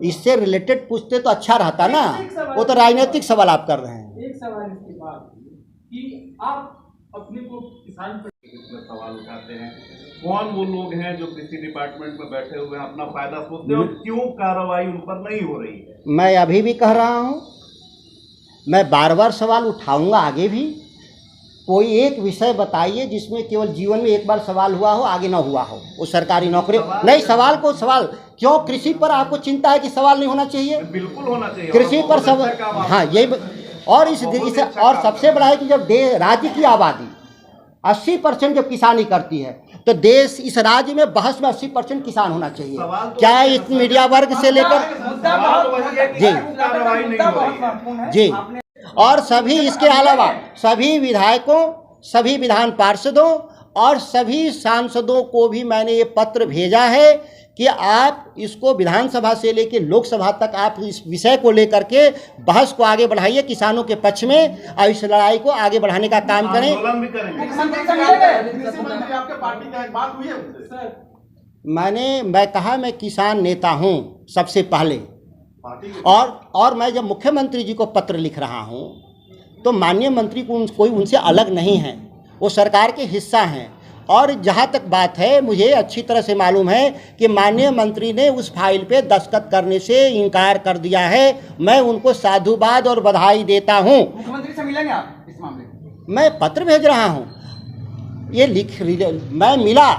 इससे रिलेटेड पूछते तो अच्छा रहता ना। वो तो राजनीतिक सवाल आप कर रहे हैं। एक सवाल इसके बाद कि आप अपने को किसान पर सवाल उठाते हैं, कौन वो लोग हैं जो कृषि डिपार्टमेंट में बैठे हुए हैं, अपना फायदा सोचते हैं और क्यों कार्रवाई उन पर नहीं हो रही है? मैं अभी भी कह रहा हूँ, मैं बार बार सवाल उठाऊंगा आगे भी। कोई एक विषय बताइए जिसमें केवल जीवन में एक बार सवाल हुआ हो, आगे ना हुआ हो। वो सरकारी नौकरी नहीं, सवाल को सवाल क्यों कृषि पर आपको चिंता है कि सवाल नहीं होना चाहिए? बिल्कुल होना चाहिए कृषि पर सवाल, हाँ यही। और इस और सबसे बड़ा है कि जब राज्य की आबादी 80% जब किसानी करती है तो देश, इस राज्य में बहस में 80% किसान होना चाहिए। क्या इस मीडिया वर्ग से लेकर जी और सभी, इसके अलावा सभी विधायकों, सभी विधान पार्षदों और सभी सांसदों को भी मैंने ये पत्र भेजा है कि आप इसको विधानसभा से लेकर लोकसभा तक आप इस विषय को लेकर के बहस को आगे बढ़ाइए किसानों के पक्ष में, और इस लड़ाई को आगे बढ़ाने का काम करें। मैं कहा मैं किसान नेता हूं सबसे पहले, और मैं जब मुख्यमंत्री जी को पत्र लिख रहा हूं तो माननीय मंत्री को कोई उनसे अलग नहीं है, वो सरकार के हिस्सा हैं। और जहाँ तक बात है, मुझे अच्छी तरह से मालूम है कि माननीय मंत्री ने उस फाइल पे दस्तखत करने से इनकार कर दिया है। मैं उनको साधुवाद और बधाई देता हूँ। मुख्यमंत्री से मिलेंगे आप इस मामले में? मैं पत्र भेज रहा हूँ, ये मैं मिला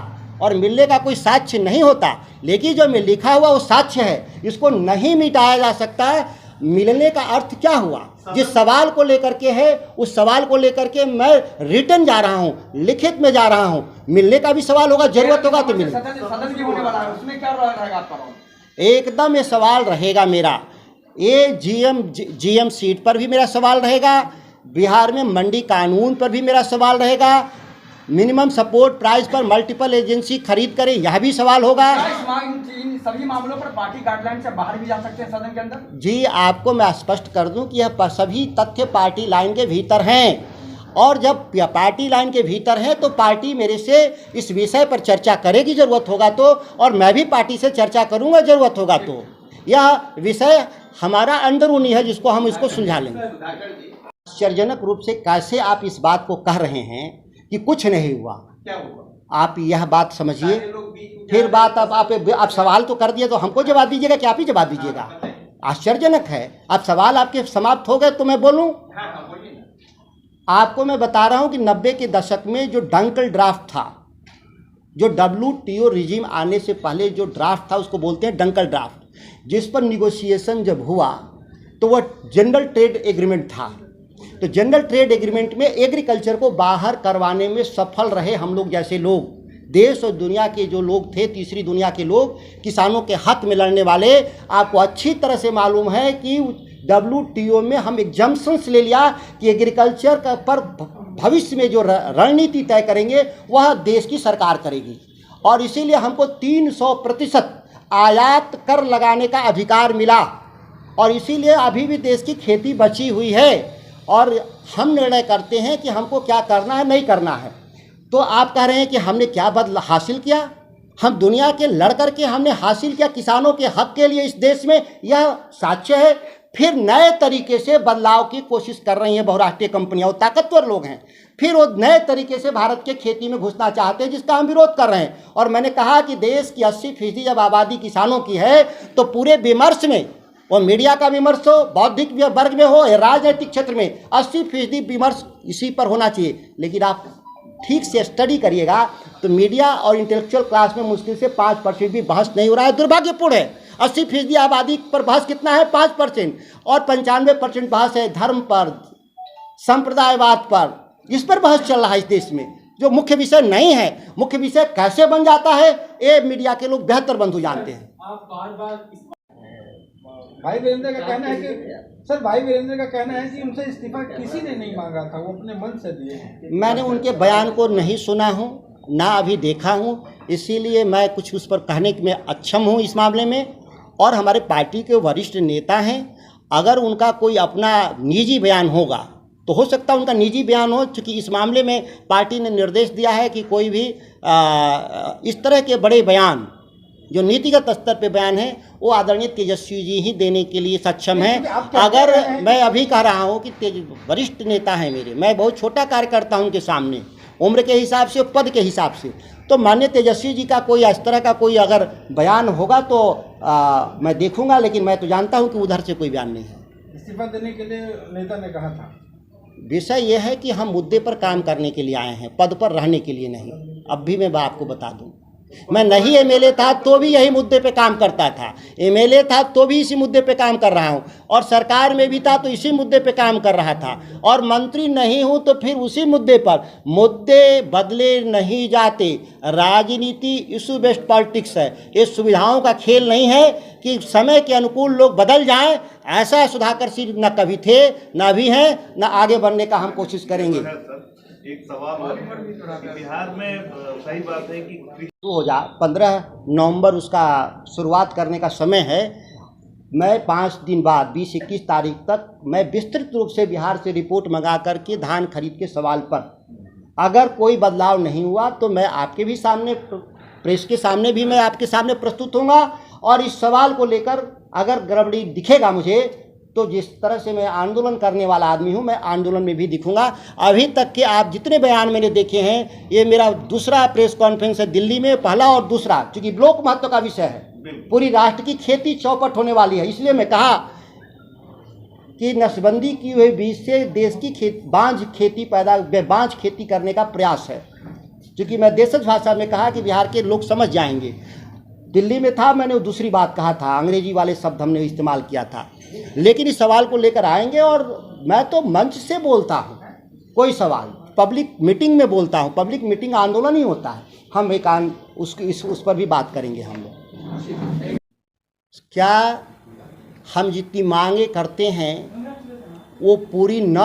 और मिलने का कोई साक्ष्य नहीं होता, लेकिन जो मैं लिखा हुआ वो साक्ष्य है, इसको नहीं मिटाया जा सकता। मिलने का अर्थ क्या हुआ? जिस सवाल को लेकर के है, उस सवाल को लेकर के मैं रिटर्न जा रहा हूँ, लिखित में जा रहा हूँ। मिलने का भी सवाल होगा, जरूरत होगा तो मिलने। सदन की होने वाला है, उसमें क्या रहेगा आपका? एकदम ये सवाल रहेगा मेरा, ये जीएम सीट पर भी मेरा सवाल रहेगा, बिहार में मंडी कानून पर भी मेरा सवाल रहेगा, मिनिमम सपोर्ट प्राइस पर मल्टीपल एजेंसी खरीद करे, यह भी सवाल होगा। इन सभी मामलों पर पार्टी गाइडलाइन से बाहर भी जा सकते हैं सदन के अंदर? जी, आपको मैं स्पष्ट कर दूं कि यह सभी तथ्य पार्टी लाइन के भीतर हैं, और जब पार्टी लाइन के भीतर हैं तो पार्टी मेरे से इस विषय पर चर्चा करेगी ज़रूरत होगा तो, और मैं भी पार्टी से चर्चा करूंगा ज़रूरत होगा तो। यह विषय हमारा अंदरूनी है जिसको हम इसको सुलझा लेंगे। आश्चर्यजनक रूप से कैसे आप इस बात को कह रहे हैं कि कुछ नहीं हुआ? क्या हुआ? आप यह बात समझिए। फिर बात अब आप सवाल तो कर दिए तो हमको जवाब दीजिएगा कि आप ही जवाब दीजिएगा? आश्चर्यजनक है। अब सवाल आपके समाप्त हो गए तो मैं बोलूं? आपको मैं बता रहा हूं कि 90 के दशक में जो डंकल ड्राफ्ट था, जो WTO रिजीम आने से पहले जो ड्राफ्ट था उसको बोलते हैं डंकल ड्राफ्ट, जिस पर निगोशिएशन जब हुआ तो वह जनरल ट्रेड एग्रीमेंट था। तो जनरल ट्रेड एग्रीमेंट में एग्रीकल्चर को बाहर करवाने में सफल रहे हम लोग जैसे लोग, देश और दुनिया के जो लोग थे, तीसरी दुनिया के लोग, किसानों के हक में लड़ने वाले। आपको अच्छी तरह से मालूम है कि WTO में हम एग्जम्पशंस ले लिया कि एग्रीकल्चर का पर भविष्य में जो रणनीति तय करेंगे वह देश की सरकार करेगी, और इसीलिए हमको 300% आयात कर लगाने का अधिकार मिला, और इसीलिए अभी भी देश की खेती बची हुई है, और हम निर्णय करते हैं कि हमको क्या करना है, नहीं करना है। तो आप कह रहे हैं कि हमने क्या बदला हासिल किया? हम दुनिया के लड़ कर के हमने हासिल किया किसानों के हक के लिए इस देश में, यह साक्ष्य है। फिर नए तरीके से बदलाव की कोशिश कर रही हैं बहुराष्ट्रीय कंपनियां, वो ताकतवर लोग हैं, फिर वो नए तरीके से भारत के खेती में घुसना चाहते हैं, जिसका हम विरोध कर रहे हैं। और मैंने कहा कि देश की 80% जब आबादी किसानों की है तो पूरे विमर्श में, वो मीडिया का विमर्श हो, बौद्धिक वर्ग में हो, राजनीतिक क्षेत्र में, 80% विमर्श इसी पर होना चाहिए। लेकिन आप ठीक से स्टडी करिएगा तो मीडिया और इंटेलेक्चुअल क्लास में मुश्किल से 5% भी बहस नहीं हो रहा है। दुर्भाग्यपूर्ण है। 80% आबादी पर बहस कितना है? 5%, और 95% बहस है धर्म पर, संप्रदायवाद पर। इस पर बहस चल रहा है इस देश में, जो मुख्य विषय नहीं है। मुख्य विषय कैसे बन जाता है ये मीडिया के लोग बेहतर बंधु जानते हैं। आप बार-बार भाई वीरेंद्र का कहना है कि सर, भाई वीरेंद्र का कहना है कि उनसे इस्तीफा किसी ने नहीं मांगा था, वो अपने मन से दिए। मैंने उनके बयान को नहीं सुना हूँ, ना अभी देखा हूँ, इसीलिए मैं कुछ उस पर कहने में अक्षम हूँ इस मामले में। और हमारे पार्टी के वरिष्ठ नेता हैं, अगर उनका कोई अपना निजी बयान होगा तो हो सकता है उनका निजी बयान हो, क्योंकि इस मामले में पार्टी ने निर्देश दिया है कि कोई भी इस तरह के बड़े बयान जो नीतिगत स्तर पे बयान है वो आदरणीय तेजस्वी जी ही देने के लिए सक्षम हैं। क्योंकि आप क्या अगर कह रहे हैं मैं अभी कह रहा हूँ कि वरिष्ठ नेता हैं मेरे, मैं बहुत छोटा कार्यकर्ता हूँ उनके सामने, उम्र के हिसाब से, पद के हिसाब से, तो माननीय तेजस्वी जी का कोई इस तरह का कोई अगर बयान होगा तो मैं देखूंगा, लेकिन मैं तो जानता हूं कि उधर से कोई बयान नहीं है। इस्तीफा देने के लिए नेता ने कहा था। विषय यह है कि हम मुद्दे पर काम करने के लिए आए हैं, पद पर रहने के लिए नहीं। अब भी मैं आपको बता दूं, मैं नहीं एमएलए था तो भी यही मुद्दे पे काम करता था, एमएलए था तो भी इसी मुद्दे पे काम कर रहा हूं, और सरकार में भी था तो इसी मुद्दे पे काम कर रहा था, और मंत्री नहीं हूं तो फिर उसी मुद्दे पर। मुद्दे बदले नहीं जाते, राजनीति इशू बेस्ड पॉलिटिक्स है, ये सुविधाओं का खेल नहीं है कि समय के अनुकूल लोग बदल जाएं। ऐसा सुधाकर सिंह न कभी थे, न अभी हैं, न आगे बढ़ने का हम कोशिश करेंगे। एक सवाल और कि बिहार में सही बात है कि हो जा 15 नवंबर उसका शुरुआत करने का समय है। मैं 5 दिन बाद 20-21 तारीख तक मैं विस्तृत रूप से बिहार से रिपोर्ट मंगा करके धान खरीद के सवाल पर अगर कोई बदलाव नहीं हुआ तो मैं आपके भी सामने, प्रेस के सामने भी मैं आपके सामने प्रस्तुत होऊंगा, और इस सवाल को लेकर अगर गड़बड़ी दिखेगा मुझे तो जिस तरह से मैं आंदोलन करने वाला आदमी हूं, मैं आंदोलन में भी दिखूंगा। अभी तक के आप जितने बयान मैंने देखे हैं, ये मेरा दूसरा प्रेस कॉन्फ्रेंस है दिल्ली में, पहला और दूसरा, क्योंकि ब्लॉक महत्व का विषय है, पूरी राष्ट्र की खेती चौपट होने वाली है। इसलिए मैं कहा कि नसबंदी की हुई बीज से देश की बांझ खेती करने का प्रयास है, क्योंकि मैं देशज भाषा में कहा कि बिहार के लोग समझ जाएंगे। दिल्ली में था, मैंने दूसरी बात कहा था, अंग्रेजी वाले शब्द हमने इस्तेमाल किया था, लेकिन इस सवाल को लेकर आएंगे। और मैं तो मंच से बोलता हूँ, कोई सवाल पब्लिक मीटिंग में बोलता हूँ, पब्लिक मीटिंग आंदोलन ही होता है। हम एक उस पर भी बात करेंगे हम लोग। क्या हम जितनी मांगे करते हैं वो पूरी न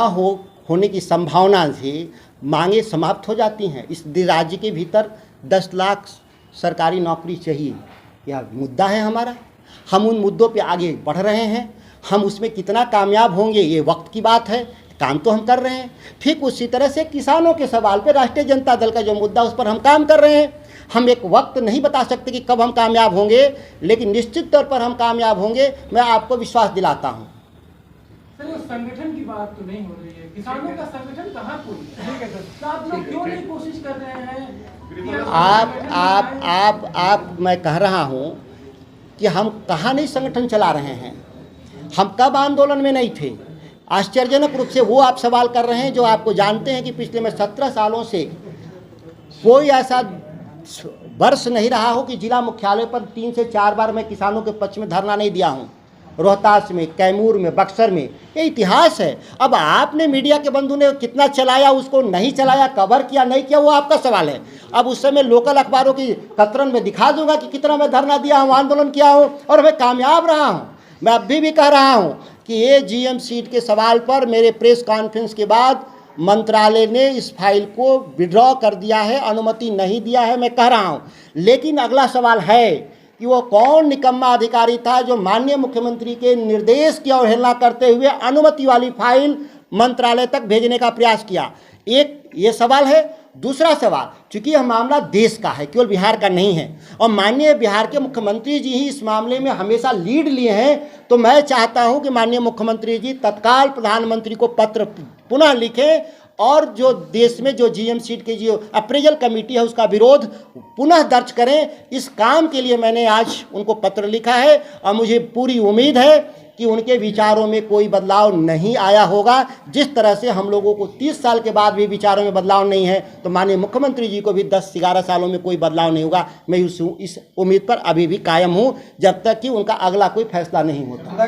होने की संभावना से मांगे समाप्त हो जाती हैं? इस राज्य के भीतर 10 लाख सरकारी नौकरी चाहिए, यह मुद्दा है हमारा। हम उन मुद्दों पे आगे बढ़ रहे हैं, हम उसमें कितना कामयाब होंगे ये वक्त की बात है, काम तो हम कर रहे हैं। ठीक उसी तरह से किसानों के सवाल पे राष्ट्रीय जनता दल का जो मुद्दा, उस पर हम काम कर रहे हैं। हम एक वक्त नहीं बता सकते कि कब हम कामयाब होंगे, लेकिन निश्चित तौर पर हम कामयाब होंगे, मैं आपको विश्वास दिलाता हूँ। सर, वो संगठन की बात तो नहीं हो रही है, किसानों का संगठन कहाँ कोई है? तो आप लोग क्यों नहीं कोशिश कर रहे हैं? आप मैं कह रहा हूँ कि हम कहाँ नहीं संगठन चला रहे हैं, हम कब आंदोलन में नहीं थे? आश्चर्यजनक रूप से वो आप सवाल कर रहे हैं जो आपको जानते हैं कि पिछले मैं 17 सालों से कोई ऐसा वर्ष नहीं रहा हो कि जिला मुख्यालय पर 3 से 4 बार मैं किसानों के पक्ष में धरना नहीं दिया हूँ। रोहतास में, कैमूर में, बक्सर में, ये इतिहास है। अब आपने मीडिया के बंधु ने कितना चलाया, उसको नहीं चलाया, कवर किया नहीं किया, वो आपका सवाल है। अब उस समय लोकल अखबारों की कतरन में दिखा दूंगा कि कितना मैं धरना दिया हूँ, आंदोलन किया हूँ, और मैं कामयाब रहा हूँ। मैं अभी भी कह रहा हूँ कि ये जीएम सीट के सवाल पर मेरे प्रेस कॉन्फ्रेंस के बाद मंत्रालय ने इस फाइल को विड्रॉ कर दिया है, अनुमति नहीं दिया है, मैं कह रहा हूँ। लेकिन अगला सवाल है कि वो कौन निकम्मा अधिकारी था जो माननीय मुख्यमंत्री के निर्देश की अवहेलना करते हुए अनुमति वाली फाइल मंत्रालय तक भेजने का प्रयास किया। एक ये सवाल है। दूसरा सवाल, चूंकि यह मामला देश का है, केवल बिहार का नहीं है, और माननीय बिहार के मुख्यमंत्री जी ही इस मामले में हमेशा लीड लिए हैं, तो मैं चाहता हूं कि माननीय मुख्यमंत्री जी तत्काल प्रधानमंत्री को पत्र पुनः लिखें, और जो देश में जो जीएम सीट की जो अप्रेजल कमेटी है उसका विरोध पुनः दर्ज करें। इस काम के लिए मैंने आज उनको पत्र लिखा है, और मुझे पूरी उम्मीद है कि उनके विचारों में कोई बदलाव नहीं आया होगा। जिस तरह से हम लोगों को 30 साल के बाद भी विचारों में बदलाव नहीं है, तो माननीय मुख्यमंत्री जी को भी 10-11 सालों में कोई बदलाव नहीं होगा। मैं इस उम्मीद पर अभी भी कायम हूँ, जब तक कि उनका अगला कोई फैसला नहीं होता।